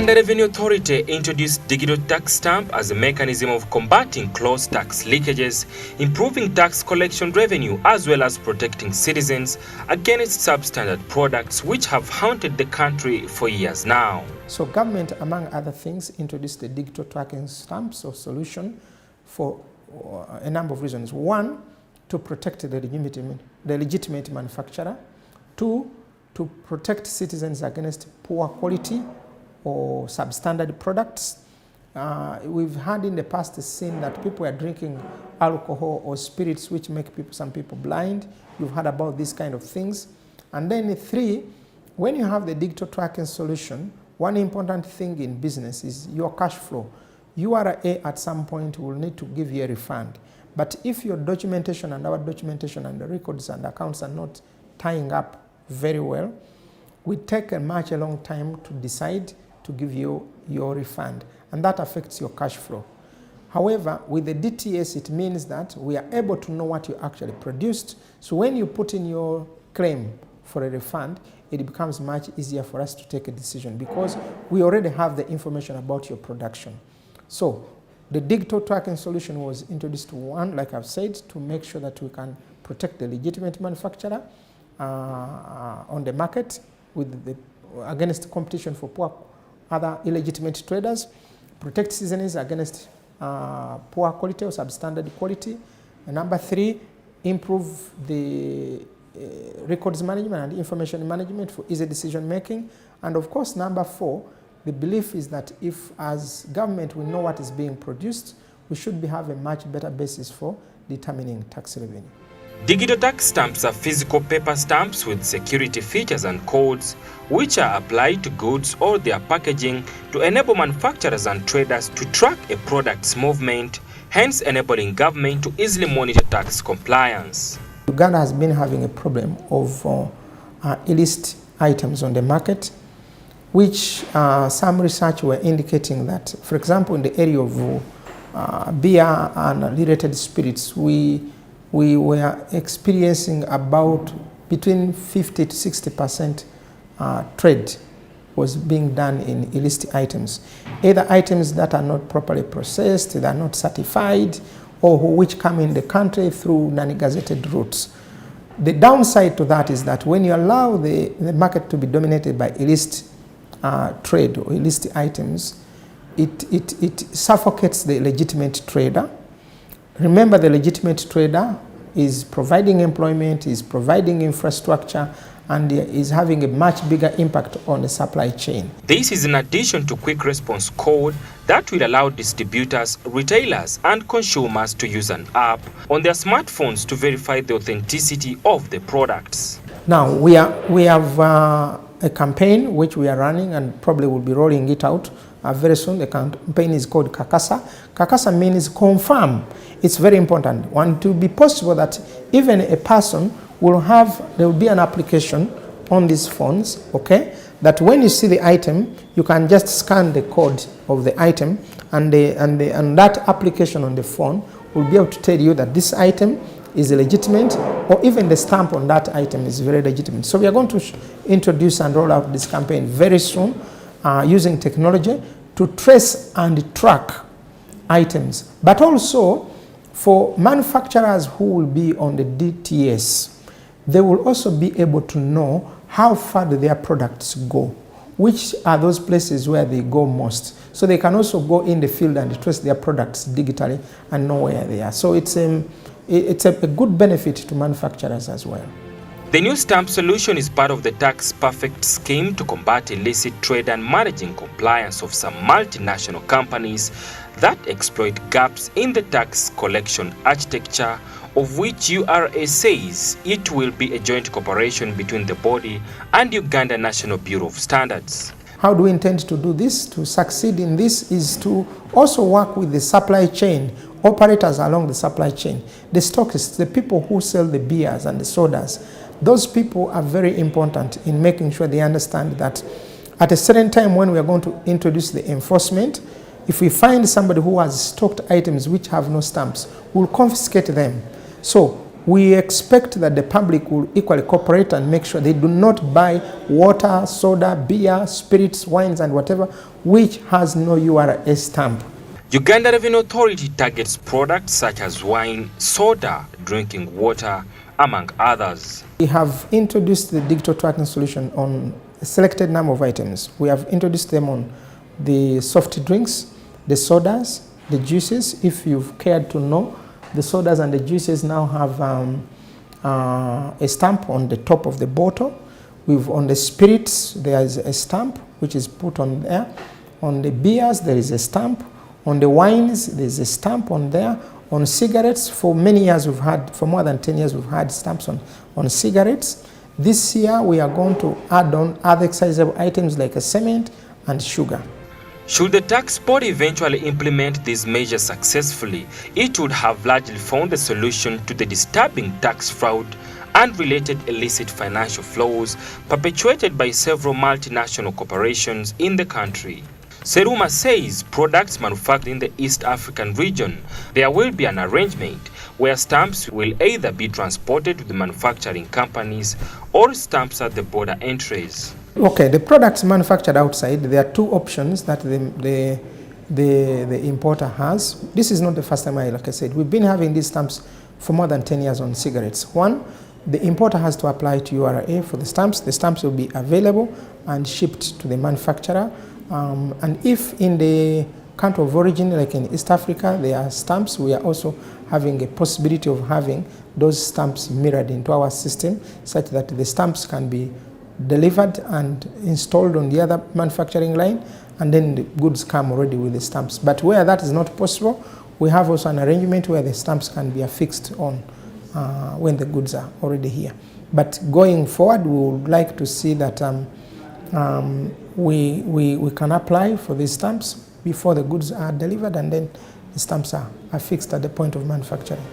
Uganda Revenue Authority introduced digital tax stamp as a mechanism of combating closed tax leakages, improving tax collection revenue, as well as protecting citizens against substandard products which have haunted the country for years now. So government, among other things, introduced the digital tracking stamps or solution for a number of reasons. One, to protect the legitimate manufacturer. Two, to protect citizens against poor quality or substandard products. We've had in the past seen that people are drinking alcohol or spirits which make some people blind. You've heard about these kind of things. And then three, when you have the digital tracking solution, one important thing in business is your cash flow. URA at some point will need to give you a refund. But if your documentation and our documentation and the records and accounts are not tying up very well, we take a much long time to decide to give you your refund, and that affects your cash flow. However, with the DTS, it means that we are able to know what you actually produced. So when you put in your claim for a refund, it becomes much easier for us to take a decision because we already have the information about your production. So the digital tracking solution was introduced to one, like I've said, to make sure that we can protect the legitimate manufacturer on the market against competition for poor other illegitimate traders, protect citizens against poor quality or substandard quality. And number three, improve the records management and information management for easy decision making. And of course, number four, the belief is that if as government we know what is being produced, we should have a much better basis for determining tax revenue. Digital tax stamps are physical paper stamps with security features and codes which are applied to goods or their packaging to enable manufacturers and traders to track a product's movement, hence enabling government to easily monitor tax compliance. Uganda has been having a problem of illicit items on the market, which some research were indicating that, for example, in the area of beer and related spirits, we were experiencing about between 50 to 60% trade was being done in illicit items. Either items that are not properly processed, that are not certified, or which come in the country through non-gazetted routes. The downside to that is that when you allow the market to be dominated by illicit trade or illicit items, it suffocates the legitimate trader. Remember, the legitimate trader is providing employment, is providing infrastructure, and is having a much bigger impact on the supply chain. This is in addition to quick response code that will allow distributors, retailers, and consumers to use an app on their smartphones to verify the authenticity of the products. Now, we have a campaign which we are running and probably will be rolling it out very soon. The campaign is called Kakasa. Kakasa means confirm. It's very important. Want to be possible that even a person there will be an application on these phones, okay, that when you see the item, you can just scan the code of the item, and that application on the phone will be able to tell you that this item is legitimate, or even the stamp on that item is very legitimate. So we are going to introduce and roll out this campaign very soon using technology to trace and track items, but also for manufacturers who will be on the DTS, they will also be able to know how far do their products go, which are those places where they go most. So they can also go in the field and trace their products digitally and know where they are. So it's a good benefit to manufacturers as well. The new stamp solution is part of the Tax Perfect scheme to combat illicit trade and managing compliance of some multinational companies that exploit gaps in the tax collection architecture, of which URA says it will be a joint cooperation between the body and Uganda National Bureau of Standards. How do we intend to do this? To succeed in this is to also work with the supply chain, operators along the supply chain, the stockists, the people who sell the beers and the sodas. Those people are very important in making sure they understand that at a certain time when we are going to introduce the enforcement, if we find somebody who has stocked items which have no stamps, we'll confiscate them. So We expect that the public will equally cooperate and make sure they do not buy water, soda, beer, spirits, wines, and whatever which has no URA stamp. Uganda Revenue Authority targets products such as wine, soda, drinking water, among others. We have introduced the digital tracking solution on a selected number of items. We have introduced them on the soft drinks, the sodas, the juices. If you've cared to know, the sodas and the juices now have a stamp on the top of the bottle. On the spirits, there is a stamp which is put on there. On the beers, there is a stamp. On the wines, there is a stamp on there. On cigarettes, for many years for more than 10 years, we've had stamps on cigarettes. This year, we are going to add on other excisable items like a cement and sugar. Should the tax board eventually implement these measures successfully, it would have largely found a solution to the disturbing tax fraud and related illicit financial flows perpetuated by several multinational corporations in the country. Seruma says products manufactured in the East African region, there will be an arrangement where stamps will either be transported to the manufacturing companies or stamps at the border entries. Okay, the products manufactured outside, there are two options that the importer has. This is not the first time, like I said. We've been having these stamps for more than 10 years on cigarettes. One, the importer has to apply to URA for the stamps. The stamps will be available and shipped to the manufacturer. And if in the country of origin, like in East Africa, there are stamps, we are also having a possibility of having those stamps mirrored into our system such that the stamps can be delivered and installed on the other manufacturing line, and then the goods come already with the stamps. But where that is not possible, we have also an arrangement where the stamps can be affixed on when the goods are already here. But going forward, we would like to see that we can apply for these stamps before the goods are delivered, and then the stamps are affixed at the point of manufacturing.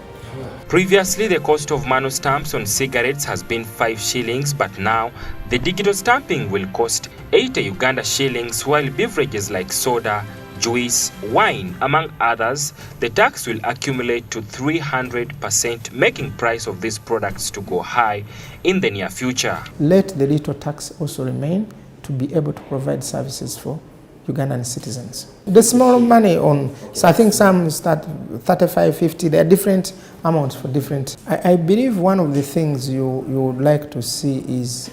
Previously, the cost of manual stamps on cigarettes has been 5 shillings, but now the digital stamping will cost 80 Uganda shillings, while beverages like soda, juice, wine, among others, the tax will accumulate to 300%, making price of these products to go high in the near future. Let the little tax also remain to be able to provide services for Ugandan citizens. The small money so I think some start 35, 50, there are different amounts for different. I believe one of the things you would like to see is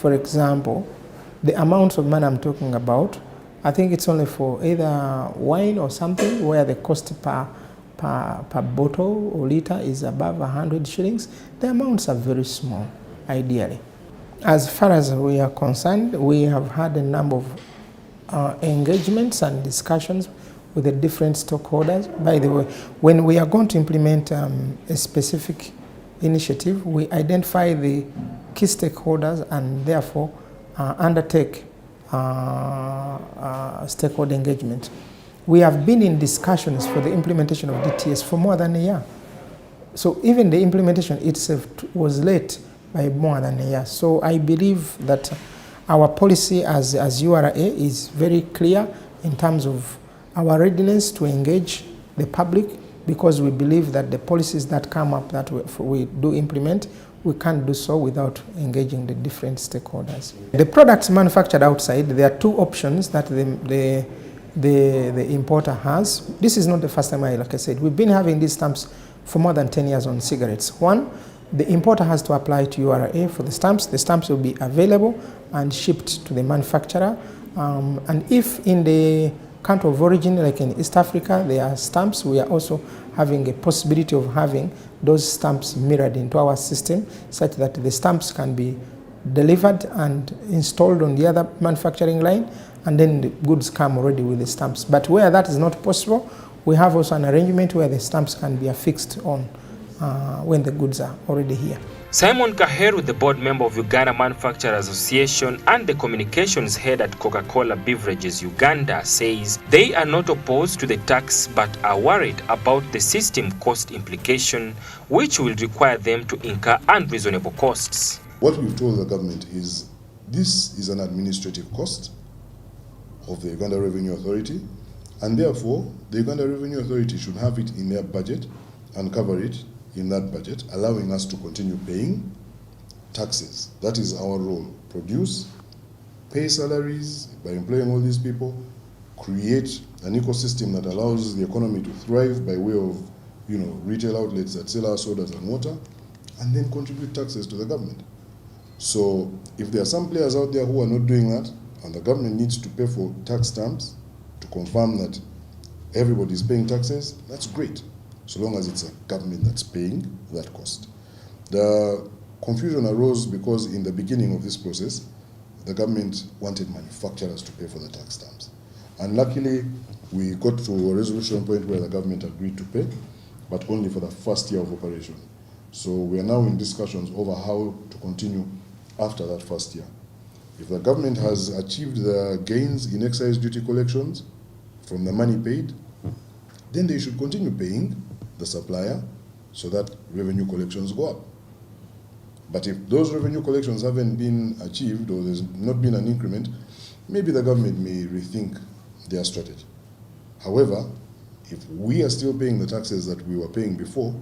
for example, the amounts of money I'm talking about, I think it's only for either wine or something where the cost per bottle or liter is above 100 shillings. The amounts are very small, ideally. As far as we are concerned, we have had a number of engagements and discussions with the different stakeholders. By the way, when we are going to implement a specific initiative, we identify the key stakeholders and therefore undertake stakeholder engagement. We have been in discussions for the implementation of DTS for more than a year. So even the implementation itself was late by more than a year. So I believe that our policy as URA is very clear in terms of our readiness to engage the public, because we believe that the policies that come up that we do implement, we can't do so without engaging the different stakeholders. The products manufactured outside, there are two options that the importer has. This is not the first time, like I said. We've been having these stamps for more than 10 years on cigarettes. One, the importer has to apply to URA for the stamps. The stamps will be available and shipped to the manufacturer. And if in the country of origin, like in East Africa, there are stamps, we are also having a possibility of having those stamps mirrored into our system such that the stamps can be delivered and installed on the other manufacturing line, and then the goods come already with the stamps. But where that is not possible, we have also an arrangement where the stamps can be affixed on when the goods are already here. Simon Kaheru, the board member of Uganda Manufacturers Association and the communications head at Coca-Cola Beverages Uganda, says they are not opposed to the tax but are worried about the system cost implication, which will require them to incur unreasonable costs. What we've told the government is this is an administrative cost of the Uganda Revenue Authority, and therefore the Uganda Revenue Authority should have it in their budget and cover it in that budget, allowing us to continue paying taxes. That is our role. Produce, pay salaries by employing all these people, create an ecosystem that allows the economy to thrive by way of, retail outlets that sell our sodas and water, and then contribute taxes to the government. So if there are some players out there who are not doing that, and the government needs to pay for tax stamps to confirm that everybody is paying taxes, that's great, so long as it's a government that's paying that cost. The confusion arose because in the beginning of this process, the government wanted manufacturers to pay for the tax stamps. And luckily, we got to a resolution point where the government agreed to pay, but only for the first year of operation. So we are now in discussions over how to continue after that first year. If the government has achieved the gains in excise duty collections from the money paid, then they should continue paying the supplier so that revenue collections go up. But if those revenue collections haven't been achieved or there's not been an increment, maybe the government may rethink their strategy. However, if we are still paying the taxes that we were paying before,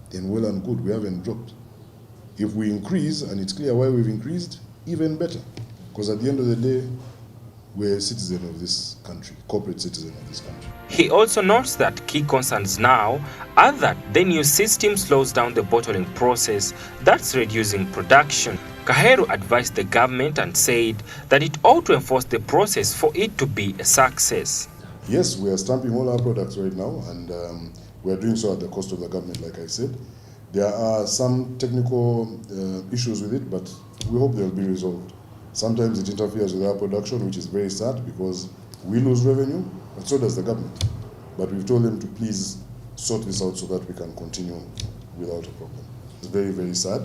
then well and good, we haven't dropped. If we increase, and it's clear why we've increased, even better. Because at the end of the day, we're a citizen of this country, corporate citizen of this country. He also notes that key concerns now are that the new system slows down the bottling process, that's reducing production. Kaheru advised the government and said that it ought to enforce the process for it to be a success. Yes, we are stamping all our products right now, and we are doing so at the cost of the government, like I said. There are some technical issues with it, but we hope they'll be resolved. Sometimes it interferes with our production, which is very sad because we lose revenue, but so does the government. But we've told them to please sort this out so that we can continue without a problem. It's very, very sad,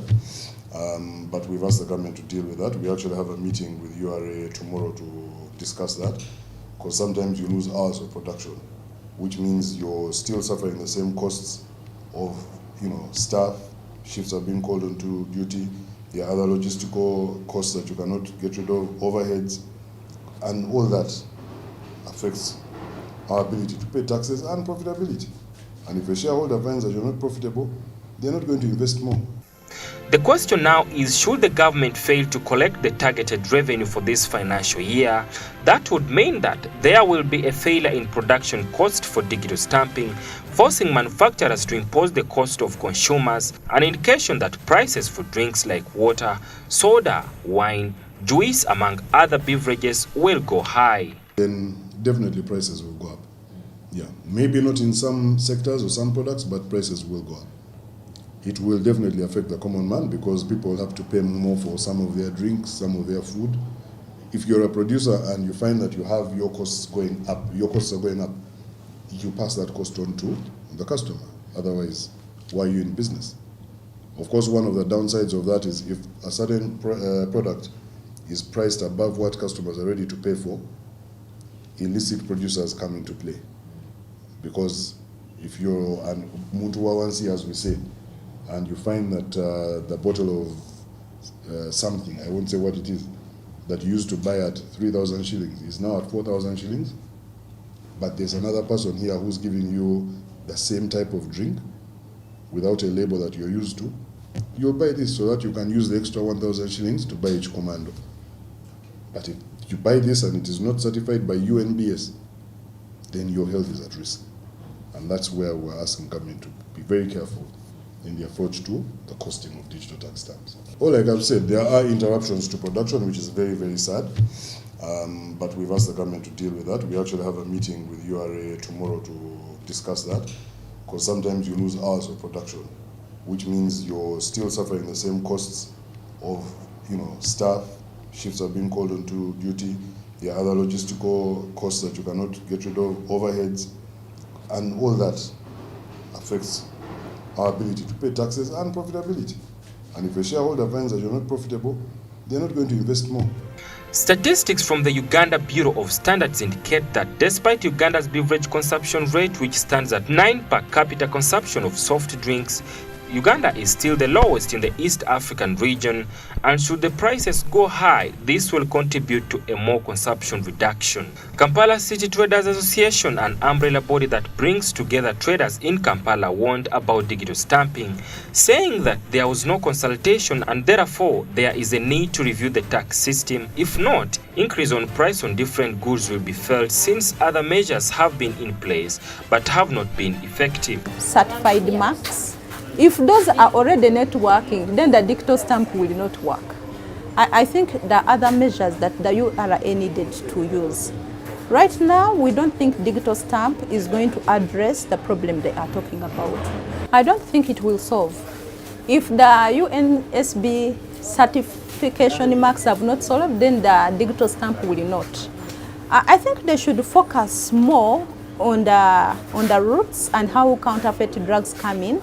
but we've asked the government to deal with that. We actually have a meeting with URA tomorrow to discuss that, because sometimes you lose hours of production, which means you're still suffering the same costs of staff, shifts are being called onto duty, there are other logistical costs that you cannot get rid of, overheads, and all that affects our ability to pay taxes and profitability. And if a shareholder finds that you're not profitable, they're not going to invest more. The question now is, should the government fail to collect the targeted revenue for this financial year? That would mean that there will be a failure in production cost for digital stamping, forcing manufacturers to impose the cost of consumers, an indication that prices for drinks like water, soda, wine, juice, among other beverages will go high. Then definitely prices will go up. Yeah, maybe not in some sectors or some products, but prices will go up. It will definitely affect the common man because people have to pay more for some of their drinks, some of their food. If you're a producer and you find that you have your costs going up, you pass that cost on to the customer. Otherwise, why are you in business? Of course, one of the downsides of that is if a certain product is priced above what customers are ready to pay for, illicit producers come into play. Because if you're an mutuawansi, as we say, and you find that the bottle of something, I won't say what it is, that you used to buy at 3,000 shillings is now at 4,000 shillings, but there's another person here who's giving you the same type of drink without a label that you're used to, you'll buy this so that you can use the extra 1,000 shillings to buy each commando. But if you buy this and it is not certified by UNBS, then your health is at risk. And that's where we're asking government to be very careful in the approach to the costing of digital tax stamps. Well, like I've said, there are interruptions to production, which is very, very sad. But we've asked the government to deal with that. We actually have a meeting with URA tomorrow to discuss that, because sometimes you lose hours of production, which means you're still suffering the same costs of staff, shifts are being called onto duty, there are other logistical costs that you cannot get rid of, overheads, and all that affects our ability to pay taxes and profitability. And if a shareholder finds that you're not profitable, they're not going to invest more. Statistics from the Uganda Bureau of Standards indicate that despite Uganda's beverage consumption rate, which stands at 9 per capita consumption of soft drinks, Uganda is still the lowest in the East African region, and should the prices go high, this will contribute to a more consumption reduction. Kampala City Traders Association, an umbrella body that brings together traders in Kampala, warned about digital stamping, saying that there was no consultation and therefore there is a need to review the tax system. If not, increase on price on different goods will be felt, since other measures have been in place but have not been effective. Certified marks, if those are already not working, then the digital stamp will not work. I think there are other measures that the URA needed to use. Right now, we don't think digital stamp is going to address the problem they are talking about. I don't think it will solve. If the UNSB certification marks have not solved, then the digital stamp will not. I think they should focus more on the roots and how counterfeit drugs come in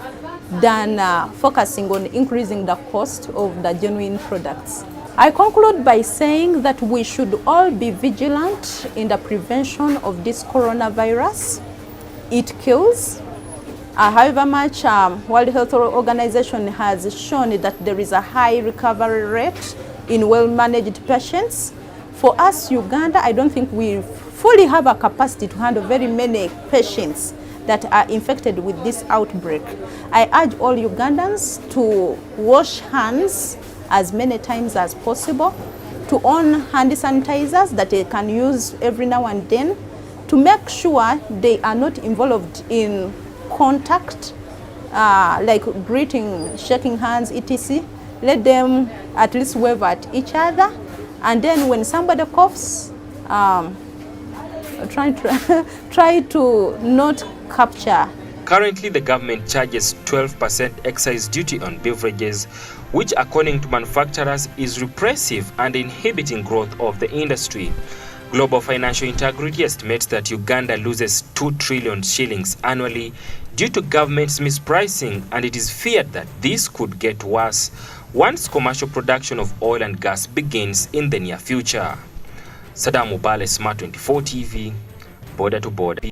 than focusing on increasing the cost of the genuine products. I conclude by saying that we should all be vigilant in the prevention of this coronavirus. It kills. However much World Health Organization has shown that there is a high recovery rate in well-managed patients. For us, Uganda, I don't think we fully have a capacity to handle very many patients that are infected with this outbreak. I urge all Ugandans to wash hands as many times as possible, to own hand sanitizers that they can use every now and then, to make sure they are not involved in contact, like greeting, shaking hands, etc. Let them at least wave at each other, and then when somebody coughs, try to not capture. Currently, the government charges 12% excise duty on beverages, which according to manufacturers is repressive and inhibiting growth of the industry. Global Financial Integrity estimates that Uganda loses 2 trillion shillings annually due to government's mispricing, and it is feared that this could get worse once commercial production of oil and gas begins in the near future. Saddam Ubale, Smart 24 TV, border to border.